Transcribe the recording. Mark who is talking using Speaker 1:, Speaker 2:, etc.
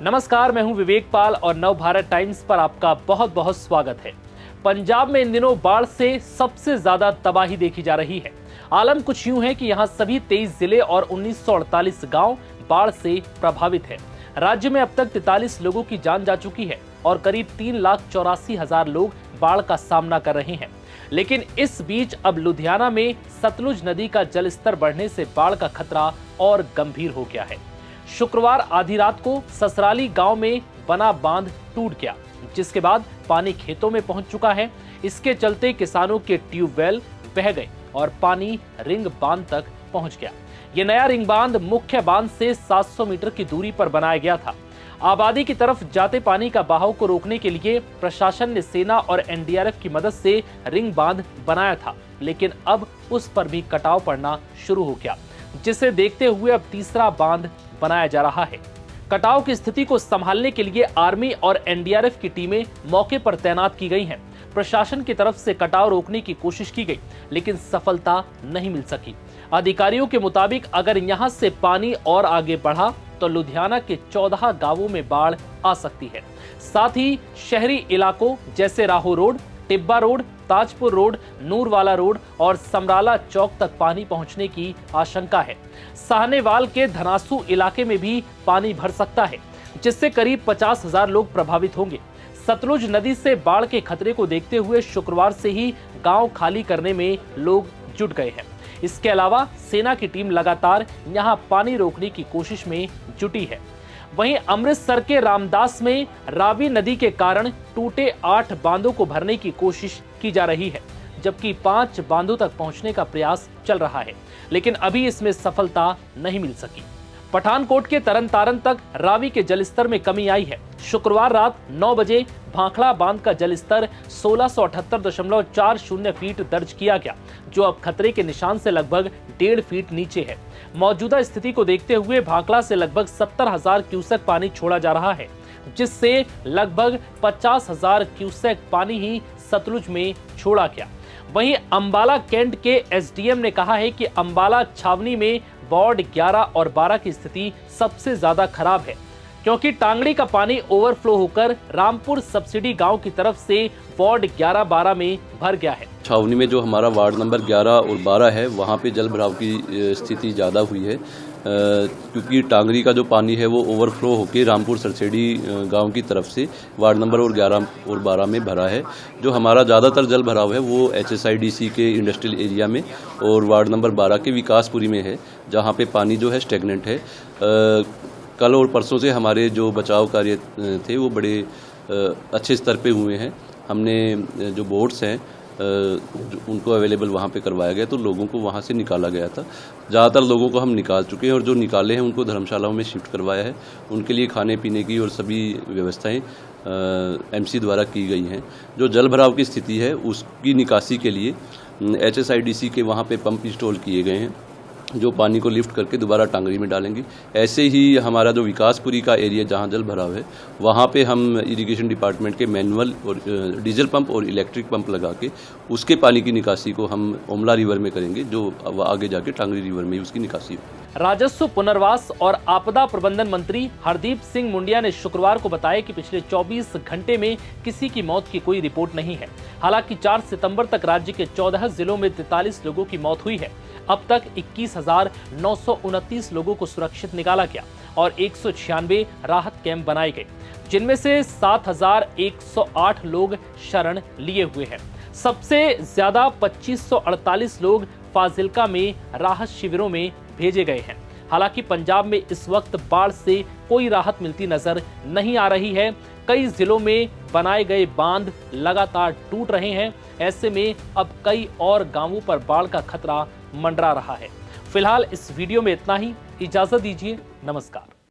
Speaker 1: नमस्कार, मैं हूं विवेक पाल और नव भारत टाइम्स पर आपका बहुत बहुत स्वागत है। पंजाब में इन दिनों बाढ़ से सबसे ज्यादा तबाही देखी जा रही है। आलम कुछ यूं है कि यहां सभी 23 जिले और 1948 गांव बाढ़ से प्रभावित है। राज्य में अब तक 43 लोगों की जान जा चुकी है और करीब 3,84,000 लोग बाढ़ का सामना कर रहे हैं। लेकिन इस बीच अब लुधियाना में सतलुज नदी का जलस्तर बढ़ने से बाढ़ का खतरा और गंभीर हो गया है। शुक्रवार आधी रात को ससराली गांव में बना बांध टूट गया, जिसके बाद पानी खेतों में पहुंच चुका है। इसके चलते किसानों के ट्यूबवेल बह गए और पानी रिंग बांध तक पहुंच गया। ये नया रिंग बांध मुख्य बांध से 700 मीटर की दूरी पर बनाया गया था। आबादी की तरफ जाते पानी का बहाव को रोकने के लिए प्रशासन ने सेना और एनडीआरएफ की मदद से रिंग बांध बनाया था, लेकिन अब उस पर भी कटाव पड़ना शुरू हो गया, जिसे देखते हुए अब तीसरा बांध बनाया जा रहा है। कटाव की स्थिति को संभालने के लिए आर्मी और एनडीआरएफ की टीमें मौके पर तैनात की गई हैं। प्रशासन की तरफ से कटाव रोकने की कोशिश की गई, लेकिन सफलता नहीं मिल सकी। अधिकारियों के मुताबिक अगर यहां से पानी और आगे बढ़ा तो लुधियाना के 14 गांवों में बाढ़ आ सकती है। साथ ही शहरी इलाकों जैसे राहो road, Tibba road, Tajpur road, Noorwala road और समराला चौक तक पानी पहुंचने की आशंका है। साहनेवाल के धनासू इलाके में भी पानी भर सकता है, जिससे करीब 50,000 लोग प्रभावित होंगे। सतलुज नदी से बाढ़ के खतरे को देखते हुए शुक्रवार से ही गांव खाली करने में लोग जुट गए हैं। इसके अलावा सेना की टीम लगातार यहां पानी रोकने की कोशिश में जुटी है। वहीं अमृतसर के रामदास में रावी नदी के कारण टूटे 8 बांधों को भरने की कोशिश की जा रही है, जबकि 5 बांधों तक पहुंचने का प्रयास चल रहा है, लेकिन अभी इसमें सफलता नहीं मिल सकी। पठानकोट के तरनतारन तक रावी के जलस्तर में कमी आई है। शुक्रवार रात 9 बजे भाखड़ा बांध का जलस्तर 1678.40 फीट दर्ज किया गया, जो अब खतरे के निशान से लगभग 1.5 फीट नीचे है। मौजूदा स्थिति को देखते हुए भाखड़ा से लगभग 70,000 क्यूसेक पानी छोड़ा जा रहा है, जिससे लगभग 50,000 क्यूसेक पानी ही सतलुज में छोड़ा गया। वहीं अंबाला कैंट के एसडीएम ने कहा है कि अंबाला छावनी में वार्ड 11 और 12 की स्थिति सबसे ज्यादा खराब है, क्योंकि टांगड़ी का पानी ओवरफ्लो होकर रामपुर सब्सिडी गांव की तरफ से वार्ड 11-12 में भर गया है।
Speaker 2: छावनी में जो हमारा वार्ड नंबर 11 और 12 है, वहाँ पे जल भराव की स्थिति ज़्यादा हुई है, क्योंकि टांगरी का जो पानी है वो ओवरफ्लो होकर रामपुर सरसेडी गांव की तरफ से वार्ड नंबर 11 और 12 में भरा है। जो हमारा ज़्यादातर जल भराव है वो HSIDC के इंडस्ट्रियल एरिया में और वार्ड नंबर 12 के विकासपुरी में है, जहाँ पे पानी जो है स्टेगनेंट है। कल और परसों से हमारे जो बचाव कार्य थे वो बड़े अच्छे स्तर पे हुए हैं। हमने जो बोट्स हैं उनको अवेलेबल वहाँ पे करवाया गया, तो लोगों को वहाँ से निकाला गया था। ज़्यादातर लोगों को हम निकाल चुके हैं और जो निकाले हैं उनको धर्मशालाओं में शिफ्ट करवाया है। उनके लिए खाने पीने की और सभी व्यवस्थाएं MC द्वारा की गई हैं। जो जल भराव की स्थिति है उसकी निकासी के लिए HSIDC के वहाँ पे पंप इंस्टॉल किए गए हैं, जो पानी को लिफ्ट करके दोबारा टांगरी में डालेंगे। ऐसे ही हमारा जो विकासपुरी का एरिया जहाँ जल भराव है, वहाँ पे हम इरिगेशन डिपार्टमेंट के मैनुअल और डीजल पंप और इलेक्ट्रिक पंप लगा के उसके पानी की निकासी को हम ओमला रिवर में करेंगे, जो आगे जाके टांगरी रिवर में उसकी निकासी हो।
Speaker 1: राजस्व, पुनर्वास और आपदा प्रबंधन मंत्री हरदीप सिंह मुंडिया ने शुक्रवार को बताया कि पिछले 24 घंटे में किसी की मौत की कोई रिपोर्ट नहीं है। हालांकि 4 सितंबर तक राज्य के 14 जिलों में 43 लोगों की मौत हुई है। अब तक 21,929 लोगों को सुरक्षित निकाला गया और 196 राहत कैंप बनाए गए, जिनमें से 7,108 लोग शरण लिए हुए हैं। सबसे ज्यादा 2,548 लोग फाजिल्का में राहत शिविरों में भेजे गए हैं। हालांकि पंजाब में इस वक्त बाढ़ से कोई राहत मिलती नजर नहीं आ रही है। कई जिलों में बनाए गए बांध लगातार टूट रहे हैं। ऐसे में अब कई और गांवों पर बाढ़ का खतरा मंडरा रहा है। फिलहाल इस वीडियो में इतना ही। इजाजत दीजिए। नमस्कार।